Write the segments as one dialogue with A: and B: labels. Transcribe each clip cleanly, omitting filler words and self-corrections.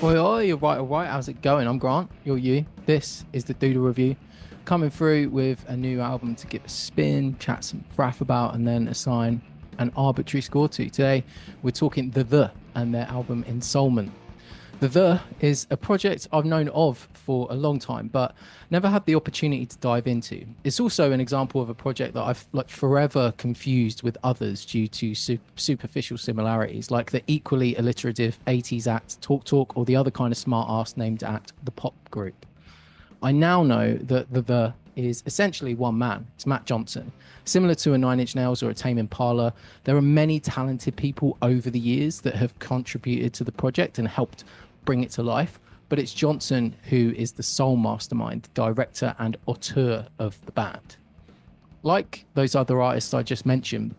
A: Oi, oi, all right. How's it going? I'm Grant. You're you. This is the Doodle Review. Coming through with a new album to give a spin, chat some fraff about, and then assign an arbitrary score to. Today, we're talking The and their album Ensoulment. The is a project I've known of for a long time, but never had the opportunity to dive into. It's also an example of a project that I've like forever confused with others due to superficial similarities, like the equally alliterative 80s act Talk Talk or the other kind of smart ass named act The Pop Group. I now know that the is essentially one man. It's Matt Johnson. Similar to a Nine Inch Nails or a Tame Impala, there are many talented people over the years that have contributed to the project and helped bring it to life. But it's Johnson who is the sole mastermind, director, and auteur of the band. Like those other artists I just mentioned,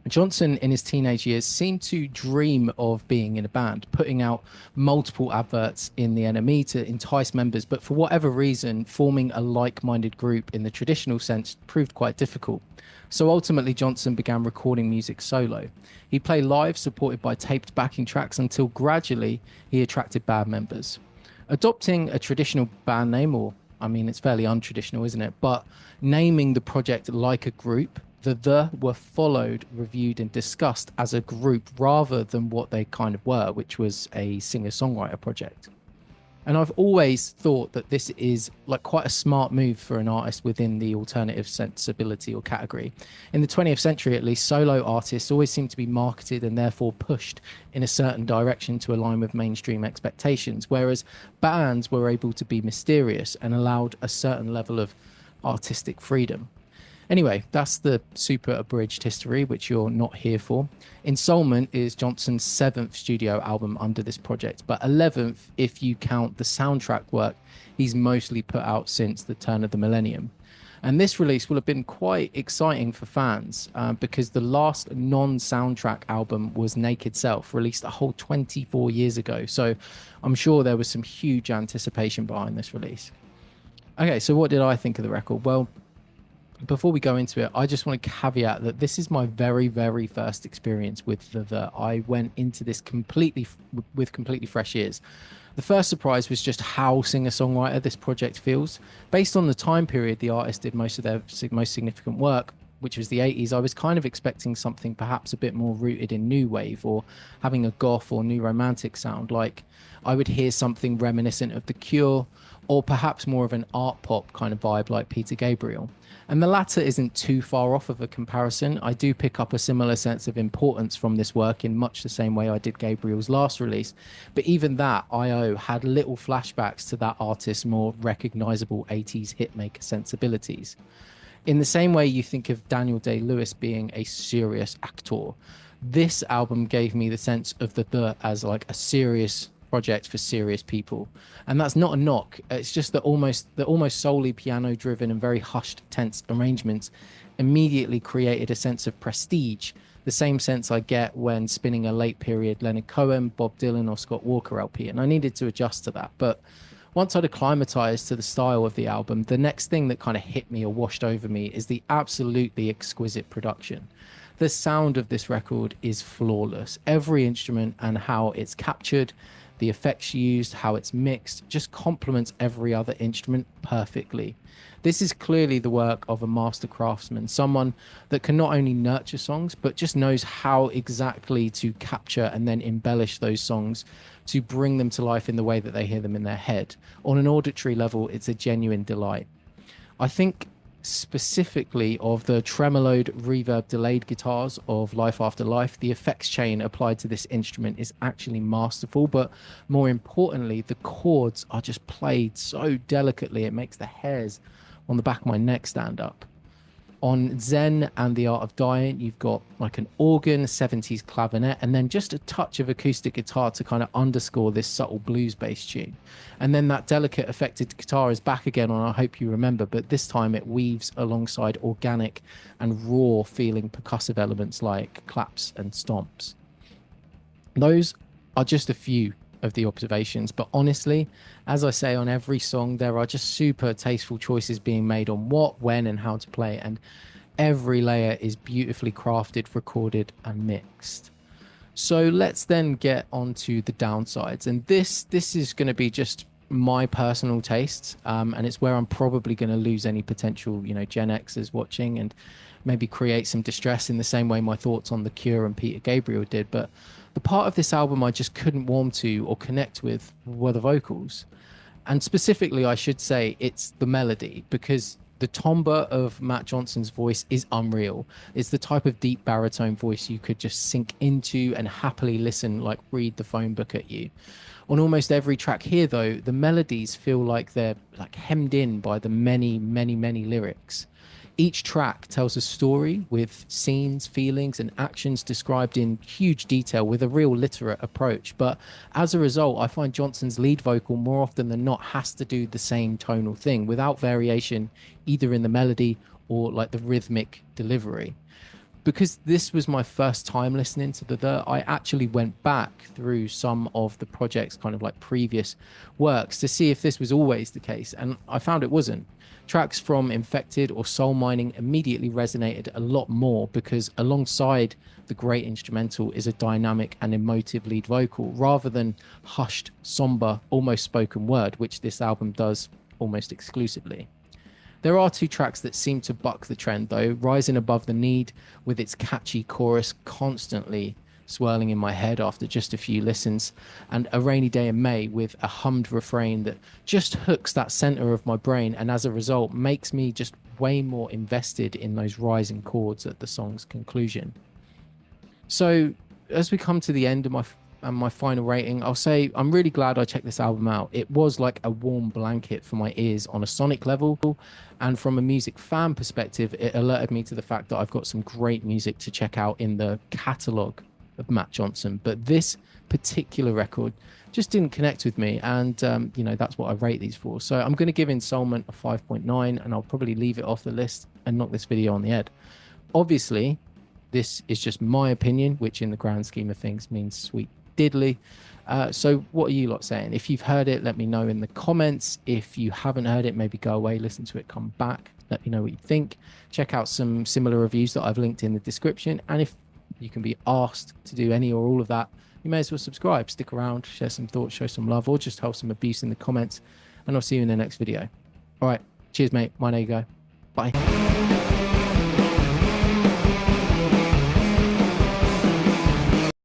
A: Johnson in his teenage years seemed to dream of being in a band, putting out multiple adverts in the NME to entice members, but for whatever reason, forming a like-minded group in the traditional sense proved quite difficult. So ultimately, Johnson began recording music solo. He played live, supported by taped backing tracks, until gradually he attracted band members. Adopting a traditional band name, or I mean, it's fairly untraditional, isn't it? But naming the project like a group, the were followed, reviewed, and discussed as a group rather than what they kind of were, which was a singer-songwriter project. And I've always thought that this is like quite a smart move for an artist within the alternative sensibility or category. In the 20th century, at least, solo artists always seem to be marketed and therefore pushed in a certain direction to align with mainstream expectations, whereas bands were able to be mysterious and allowed a certain level of artistic freedom. Anyway, that's the super abridged history, which you're not here for. Ensoulment is Johnson's seventh studio album under this project, but 11th if you count the soundtrack work he's mostly put out since the turn of the millennium. And this release will have been quite exciting for fans because the last non-soundtrack album was Naked Self, released a whole 24 years ago. So I'm sure there was some huge anticipation behind this release. Okay, so what did I think of the record? Well, before we go into it, I just want to caveat that this is my very, very first experience with the. I went into this with completely fresh ears. The first surprise was just how singer-songwriter this project feels. Based on the time period the artist did most of their most significant work, which was the 80s, I was kind of expecting something perhaps a bit more rooted in new wave or having a goth or new romantic sound. Like I would hear something reminiscent of The Cure or perhaps more of an art pop kind of vibe like Peter Gabriel. And the latter isn't too far off of a comparison. I do pick up a similar sense of importance from this work in much the same way I did Gabriel's last release. But even that, I.O. had little flashbacks to that artist's more recognizable 80s hitmaker sensibilities. In the same way you think of Daniel Day-Lewis being a serious actor, this album gave me the sense of the as like a serious project for serious people. And that's not a knock. It's just that almost solely piano driven and very hushed, tense arrangements immediately created a sense of prestige, the same sense I get when spinning a late period Leonard Cohen, Bob Dylan or Scott Walker LP. And I needed to adjust to that. But once I'd acclimatized to the style of the album, the next thing that kind of hit me or washed over me is the absolutely exquisite production. The sound of this record is flawless. Every instrument and how it's captured, the effects used, how it's mixed, just complements every other instrument perfectly. This is clearly the work of a master craftsman, someone that can not only nurture songs, but just knows how exactly to capture and then embellish those songs to bring them to life in the way that they hear them in their head. On an auditory level, it's a genuine delight. I think specifically of the tremoloed, reverb delayed guitars of Life After Life, the effects chain applied to this instrument is actually masterful, but more importantly, the chords are just played so delicately it makes the hairs on the back of my neck stand up. On Zen and the Art of Dying, you've got like an organ, 70s clavinet, and then just a touch of acoustic guitar to kind of underscore this subtle blues-based tune. And then that delicate affected guitar is back again on I Hope You Remember, but this time it weaves alongside organic and raw feeling percussive elements like claps and stomps. Those are just a few of the observations, but honestly, as I say on every song, there are just super tasteful choices being made on what, when, and how to play, and every layer is beautifully crafted, recorded, and mixed. So let's then get on to the downsides. And this is going to be just my personal tastes, and it's where I'm probably going to lose any potential, Gen Xers watching and maybe create some distress in the same way my thoughts on The Cure and Peter Gabriel did. But the part of this album I just couldn't warm to or connect with were the vocals. And specifically, I should say it's the melody, because the timbre of Matt Johnson's voice is unreal. It's the type of deep baritone voice you could just sink into and happily listen, like read the phone book at you. On almost every track here, though, the melodies feel like they're like hemmed in by the many, many, many lyrics. Each track tells a story with scenes, feelings, and actions described in huge detail with a real literate approach. But as a result, I find Johnson's lead vocal more often than not has to do the same tonal thing without variation, either in the melody or like the rhythmic delivery. Because this was my first time listening to the Dirt, I actually went back through some of the project's kind of like previous works to see if this was always the case, and I found it wasn't. Tracks from Infected or Soul Mining immediately resonated a lot more because alongside the great instrumental is a dynamic and emotive lead vocal rather than hushed, somber, almost spoken word, which this album does almost exclusively. There are two tracks that seem to buck the trend, though. Rising Above the Need, with its catchy chorus constantly swirling in my head after just a few listens, and A Rainy Day in May, with a hummed refrain that just hooks that center of my brain, and as a result makes me just way more invested in those rising chords at the song's conclusion. So as we come to the end of my final rating, I'll say I'm really glad I checked this album out. It was like a warm blanket for my ears on a sonic level, and from a music fan perspective, it alerted me to the fact that I've got some great music to check out in the catalogue of Matt Johnson. But this particular record just didn't connect with me, and that's what I rate these for. So I'm going to give Ensoulment a 5.9, and I'll probably leave it off the list and knock this video on the head. Obviously, this is just my opinion, which in the grand scheme of things means sweet diddly. So what are you lot saying? If you've heard it, let me know in the comments. If you haven't heard it, maybe go away, listen to it, come back, let me know what you think. Check out some similar reviews that I've linked in the description, and if you can be asked to do any or all of that, you may as well subscribe, stick around, share some thoughts, show some love, or just hold some abuse in the comments, and I'll see you in the next video. All right, cheers mate, my name you go, bye.